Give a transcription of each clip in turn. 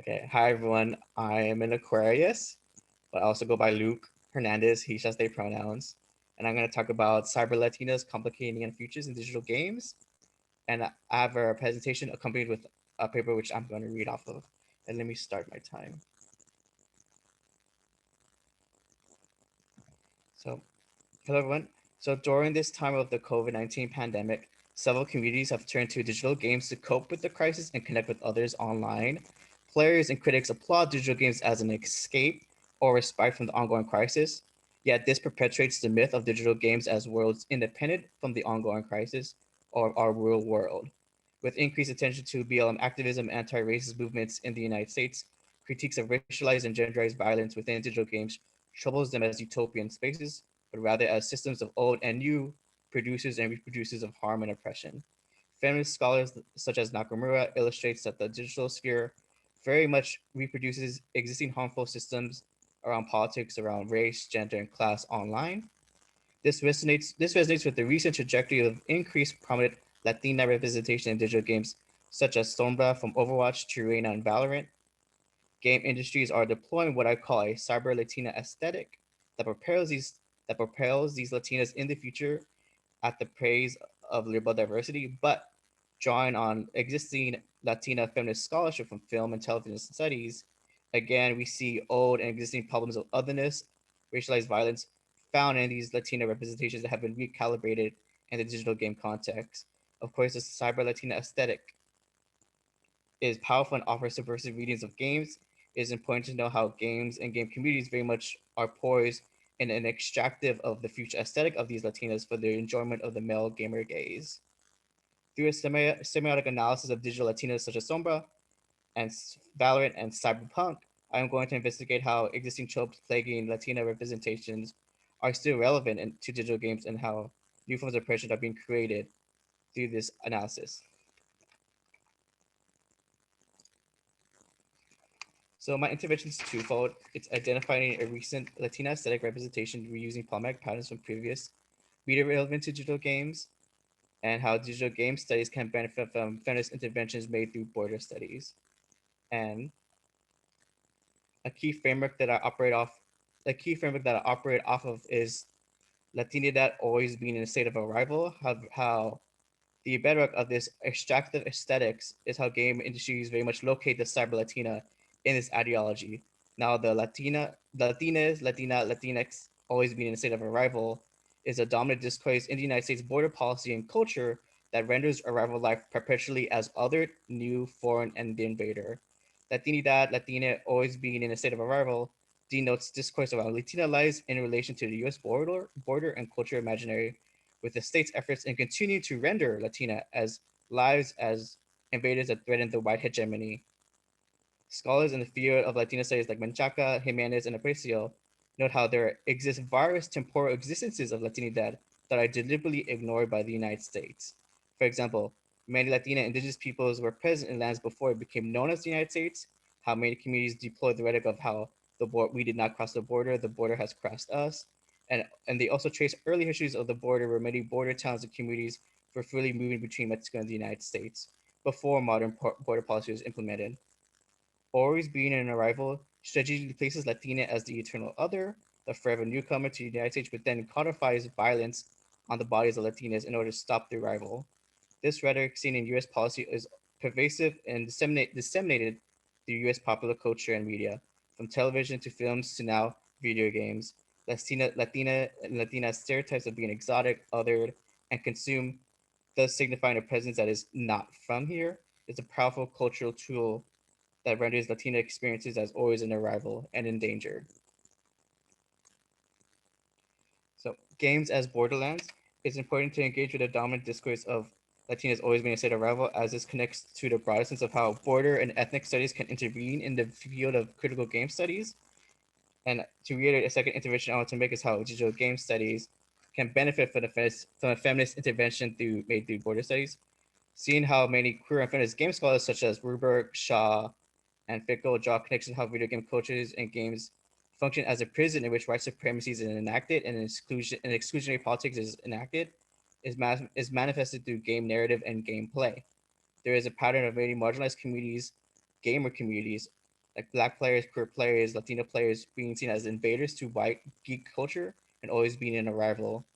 Okay, hi everyone. I am an Aquarius, but I also go by Luke Hernandez, he, shall they pronouns. And I'm going to talk about CyberLatina's complicating and futures in digital games. And I have a presentation accompanied with a paper which I'm going to read off of. And let me start my time. So, hello everyone. So during this time of the COVID-19 pandemic, several communities have turned to digital games to cope with the crisis and connect with others online. Players and critics applaud digital games as an escape or respite from the ongoing crisis. Yet this perpetuates the myth of digital games as worlds independent from the ongoing crisis or our real world. With increased attention to BLM activism, anti-racist movements in the United States, critiques of racialized and genderized violence within digital games troubles them as utopian spaces, but rather as systems of old and new producers and reproducers of harm and oppression. Feminist scholars such as Nakamura illustrates that the digital sphere very much reproduces existing harmful systems around politics, around race, gender, and class online. This resonates with the recent trajectory of increased prominent Latina representation in digital games, such as Sombra from Overwatch to Reina and Valorant. Game industries are deploying what I call a cyber Latina aesthetic that propels these Latinas in the future at the praise of liberal diversity, but drawing on existing Latina feminist scholarship from film and television studies. Again, we see old and existing problems of otherness, racialized violence found in these Latina representations that have been recalibrated in the digital game context. Of course, the cyber Latina aesthetic is powerful and offers subversive readings of games. It is important to know how games and game communities very much are poised in an extractive of the future aesthetic of these Latinas for their enjoyment of the male gamer gaze. Through a semiotic analysis of digital Latinas such as Sombra and Valorant and Cyberpunk, I am going to investigate how existing tropes plaguing Latina representations are still relevant to digital games and how new forms of oppression are being created through this analysis. So my intervention is twofold. It's identifying a recent Latina aesthetic representation reusing problematic patterns from previous media relevant to digital games, and how digital game studies can benefit from feminist interventions made through border studies. And a key framework that I operate off, a key framework that I operate off of is Latinidad always being in a state of arrival, how the bedrock of this extractive aesthetics is how game industries very much locate the cyber Latina in this ideology. Now, the Latinas, Latinx always being in a state of arrival is a dominant discourse in the United States border policy and culture that renders arrival life perpetually as other, new, foreign, and the invader. Latinidad, Latina always being in a state of arrival denotes discourse around Latina lives in relation to the US border and culture imaginary, with the state's efforts in continuing to render Latina as lives as invaders that threaten the white hegemony. Scholars in the field of Latina studies like Menchaca, Jimenez, and Aprecio note how there exist various temporal existences of Latinidad that are deliberately ignored by the United States. For example, many Latina indigenous peoples were present in lands before it became known as the United States, how many communities deployed the rhetoric of how we did not cross the border has crossed us. And they also trace early histories of the border where many border towns and communities were freely moving between Mexico and the United States before modern border policy was implemented. Always being an arrival strategically places Latina as the eternal other, the forever newcomer to the United States, but then codifies violence on the bodies of Latinas in order to stop the arrival. This rhetoric seen in US policy is pervasive and disseminated through US popular culture and media, from television to films to now video games. Latina stereotypes of being exotic, othered, and consumed, thus signifying a presence that is not from here, is a powerful cultural tool that renders Latina experiences as always an arrival and endangered. So, games as borderlands, it's important to engage with the dominant discourse of Latinas always being a state of arrival, as this connects to the broader sense of how border and ethnic studies can intervene in the field of critical game studies. And to reiterate, a second intervention I want to make is how digital game studies can benefit from a feminist intervention made through border studies. Seeing how many queer and feminist game scholars such as Ruberg, Shaw, and Fickle draw connections how video game cultures and games function as a prison in which white supremacy is enacted and exclusionary politics is enacted, is manifested through game narrative and gameplay. There is a pattern of many marginalized communities, gamer communities, like black players, queer players, Latino players being seen as invaders to white geek culture and always being an arrival.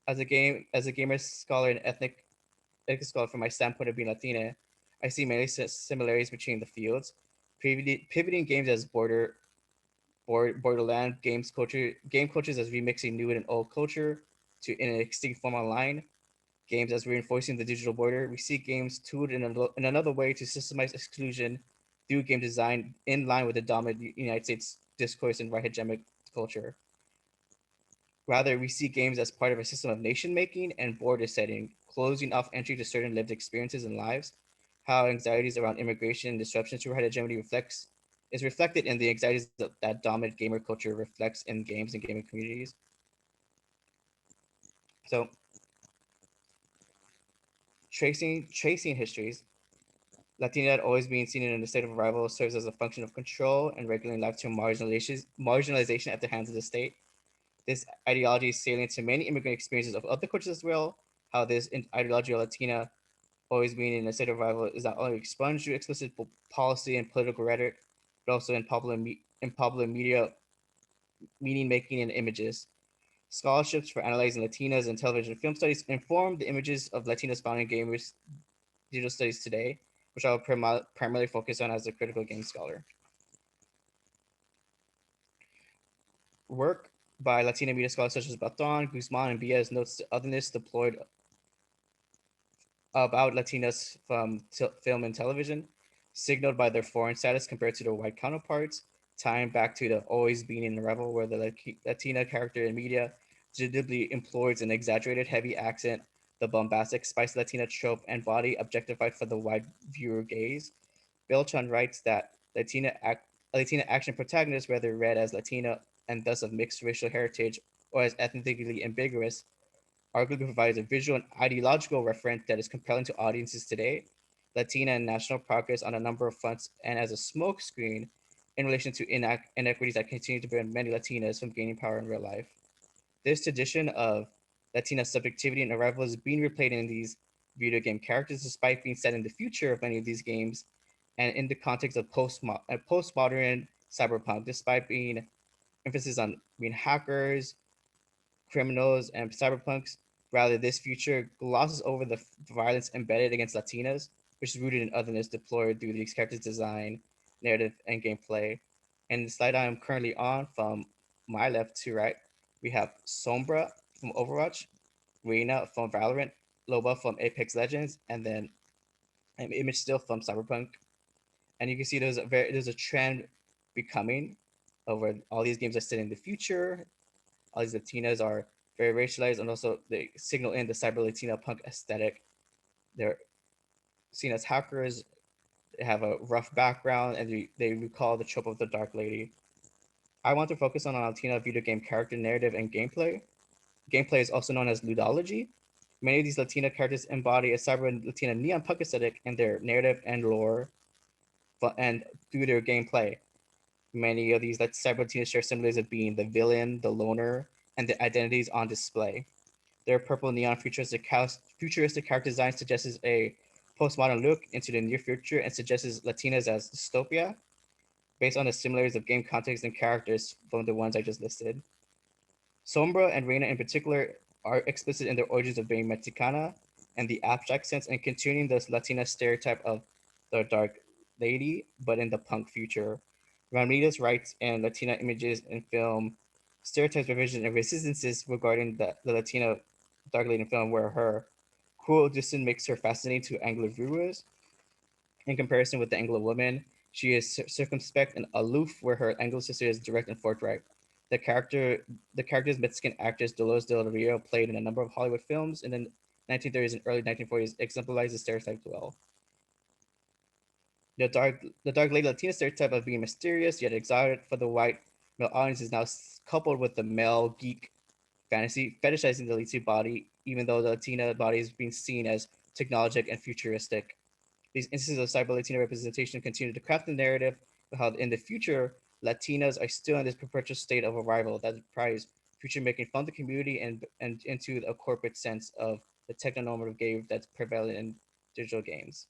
As a gamer scholar and ethnic scholar from my standpoint of being Latina, I see many similarities between the fields. Pivoting games as borderland game cultures as remixing new and old culture to in an extinct form online, games as reinforcing the digital border. We see games tooled in another way to systemize exclusion through game design in line with the dominant United States discourse and white hegemonic culture. Rather, we see games as part of a system of nation making and border setting, closing off entry to certain lived experiences and lives. How anxieties around immigration and disruptions to white hegemony is reflected in the anxieties that dominant gamer culture reflects in games and gaming communities. So, tracing histories, Latina had always been seen in a state of arrival serves as a function of control and regulating life to marginalization at the hands of the state. This ideology is salient to many immigrant experiences of other cultures as well. How this ideology of Latina always being in a state of arrival is not only expunged through explicit policy and political rhetoric, but also in popular media meaning making and images. Scholarships for analyzing Latinas in television and film studies inform the images of Latinas found in gamers digital studies today, which I will primarily focus on as a critical game scholar. Work by Latina media scholars such as Baton, Guzman, and Bias notes the otherness deployed about Latinas from film and television, signaled by their foreign status compared to their white counterparts, tying back to the always being in the revel, where the Latina character in media digitally employs an exaggerated heavy accent, the bombastic spice Latina trope, and body objectified for the wide viewer gaze. Beltran writes that Latina action protagonists, whether read as Latina and thus of mixed racial heritage or as ethnically ambiguous, arguably provides a visual and ideological reference that is compelling to audiences today, Latina and national progress on a number of fronts, and as a smokescreen in relation to inequities that continue to prevent many Latinas from gaining power in real life. This tradition of Latina subjectivity and arrival is being replayed in these video game characters, despite being set in the future of many of these games, and in the context of postmodern cyberpunk, despite being emphasis on being hackers, criminals, and cyberpunks. Rather, this future glosses over the violence embedded against Latinas, which is rooted in otherness deployed through these characters' design, narrative, and gameplay. And the slide I am currently on, from my left to right, we have Sombra from Overwatch, Reina from Valorant, Loba from Apex Legends, and then an image still from Cyberpunk. And you can see there's a trend becoming over all these games are set in the future. All these Latinas are very racialized, and also they signal in the CyberLatina punk aesthetic. They're seen as hackers. They have a rough background, and they recall the trope of the Dark Lady. I want to focus on a Latina video game character narrative and gameplay. Gameplay is also known as ludology. Many of these Latina characters embody a cyber Latina neon punk aesthetic in their narrative and lore, and through their gameplay. Many of these cyber Latina share similarities of being the villain, the loner, and the identities on display. Their purple neon futuristic character design suggests a postmodern look into the near future and suggests Latinas as dystopia, based on the similarities of game context and characters from the ones I just listed. Sombra and Reina in particular are explicit in their origins of being Mexicana and the abstract sense, and continuing this Latina stereotype of the dark lady, but in the punk future. Ramirez writes in Latina images in film, stereotypes, revision, and resistances regarding the Latina dark lady in film, where her cool distance makes her fascinating to Anglo viewers. In comparison with the Anglo woman, she is circumspect and aloof, where her Anglo sister is direct and forthright. The character's Mexican actress Dolores Del Rio, played in a number of Hollywood films in the 1930s and early 1940s, exemplifies the stereotype well. The dark lady Latina stereotype of being mysterious yet exotic for the white male audience is now coupled with the male geek fantasy, fetishizing the Latina body, even though the Latina body is being seen as technologic and futuristic. These instances of cyber Latina representation continue to craft the narrative of how in the future, Latinas are still in this perpetual state of arrival that implies future making from the community and into a corporate sense of the technonormative game that's prevalent in digital games.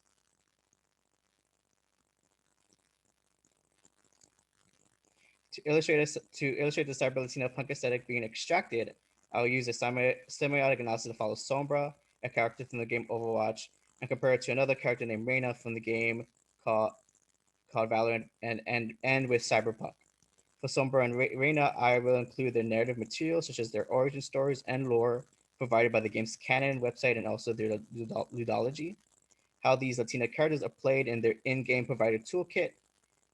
To illustrate the CyberLatina punk aesthetic being extracted, I'll use a semiotic analysis to follow Sombra, a character from the game Overwatch, and compare it to another character named Reyna from the game called called Valorant, and end with Cyberpunk. For Sombra and Reyna, I will include their narrative material, such as their origin stories and lore provided by the game's canon website and also their ludology. How these Latina characters are played in their in-game provided toolkit.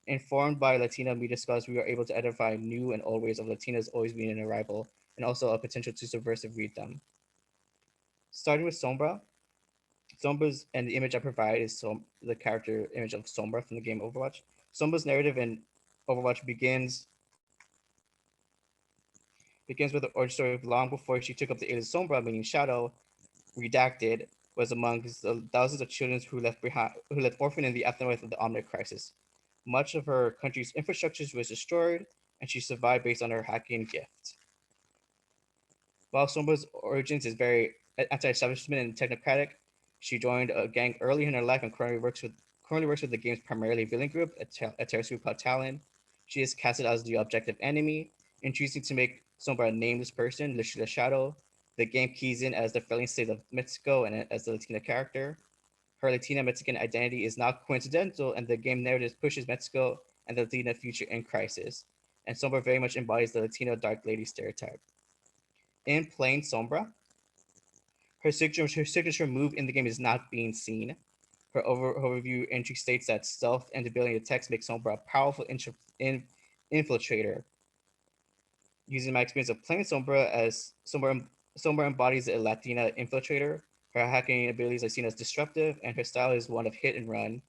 Informed by Latina media scholars, we are able to identify new and old ways of Latinas always being an arrival, and also a potential to subversive read them. Starting with Sombra, Sombra's and the image I provide is the character image of Sombra from the game Overwatch. Sombra's narrative in Overwatch begins with the origin story of long before she took up the alias Sombra, meaning Shadow, redacted, was among the thousands of children who left orphaned in the aftermath of the Omnic crisis. Much of her country's infrastructure was destroyed, and she survived based on her hacking gift. While Sombra's origins is very anti-establishment and technocratic, she joined a gang early in her life and currently works with the game's primarily villain group, a terrorist group called Talon. She is casted as the objective enemy, and choosing to make Sombra a nameless person, literally a shadow. The game keys in as the failing state of Mexico and as the Latina character. Her Latina Mexican identity is not coincidental, and the game narrative pushes Mexico and the Latina future in crisis. And Sombra very much embodies the Latino dark lady stereotype. In playing Sombra, her signature move in the game is not being seen. Her overview entry states that stealth and ability to text make Sombra a powerful infiltrator. Using my experience of playing Sombra as Sombra embodies a Latina infiltrator. Her hacking abilities are seen as disruptive, and her style is one of hit and run.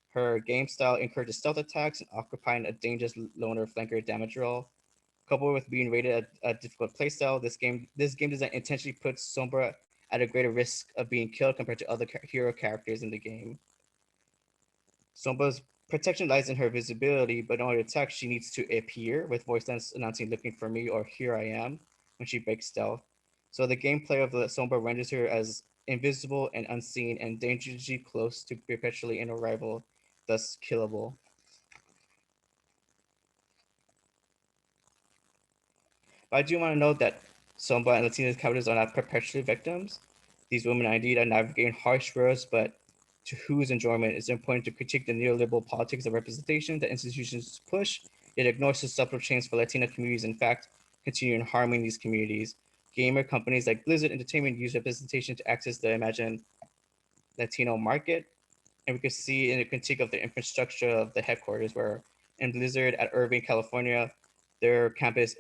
Her game style encourages stealth attacks and occupying a dangerous loner flanker damage roll. Coupled with being rated a difficult playstyle, this game design intentionally puts Sombra at a greater risk of being killed compared to other hero characters in the game. Sombra's protection lies in her visibility, but in order to attack, she needs to appear with voice lines announcing "looking for me" or "here I am" when she breaks stealth. So the gameplay of the Sombra renders her as invisible and unseen and dangerously close to perpetually in a rival, thus killable. But I do want to note that Sombra and Latina characters are not perpetually victims. These women indeed are navigating harsh roads, but to whose enjoyment it's important to critique the neoliberal politics of representation that institutions push, yet ignores the subtle change for Latina communities, in fact, continue harming these communities. Gamer companies like Blizzard Entertainment use representation to access the imagined Latino market, and we could see in a critique of the infrastructure of the headquarters, where in Blizzard at Irvine, California, their campus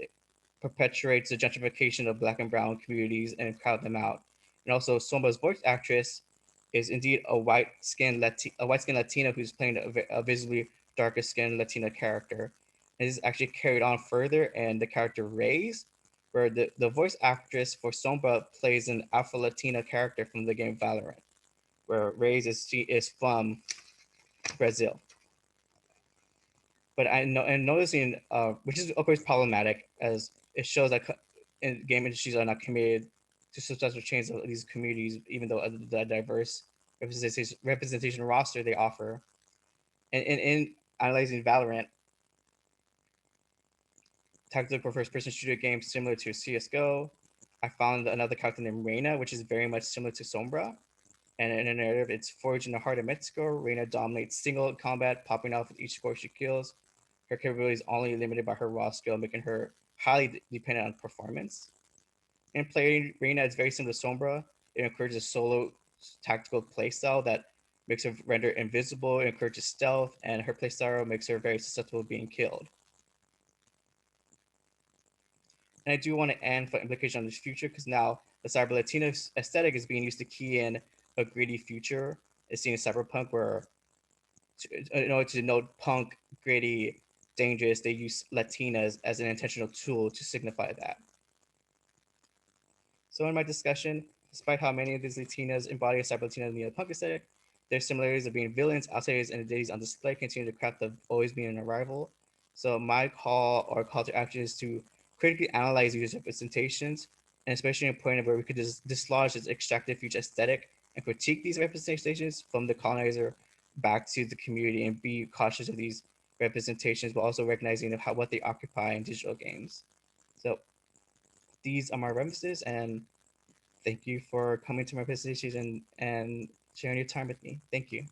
perpetuates the gentrification of Black and Brown communities and crowd them out. And also, Sombra's voice actress is indeed a white-skinned Latina who's playing a visibly darker skinned Latina character. And this is actually carried on further in the character Reyes, where the voice actress for Sombra plays an Afro Latina character from the game Valorant, where Reyes is from Brazil. But I know, and noticing, which is of course problematic, as it shows that game industries are not committed to substantial change of these communities, even though the diverse representation roster they offer. And in analyzing Valorant, tactical first-person shooter game similar to CS:GO, I found another character named Reyna, which is very much similar to Sombra. And in a narrative, it's forged in the heart of Mexico. Reyna dominates single combat, popping off with each score she kills. Her capability is only limited by her raw skill, making her highly dependent on performance. In playing Reyna, it's very similar to Sombra. It encourages a solo tactical playstyle that makes her render invisible, it encourages stealth, and her playstyle makes her very susceptible to being killed. And I do want to end for implication on this future, because now the CyberLatina aesthetic is being used to key in a gritty future. It's seen in cyberpunk, where in order to denote punk, gritty, dangerous, they use Latinas as an intentional tool to signify that. So in my discussion, despite how many of these Latinas embody a CyberLatina neo-punk aesthetic, their similarities of being villains, outsiders, and identities on display continue to craft of always being an arrival. So my call to action is to critically analyze these representations, and especially in a point where we could dislodge this extractive future aesthetic and critique these representations from the colonizer back to the community and be cautious of these representations, but also recognizing of how what they occupy in digital games. So these are my references, and thank you for coming to my presentation and sharing your time with me. Thank you.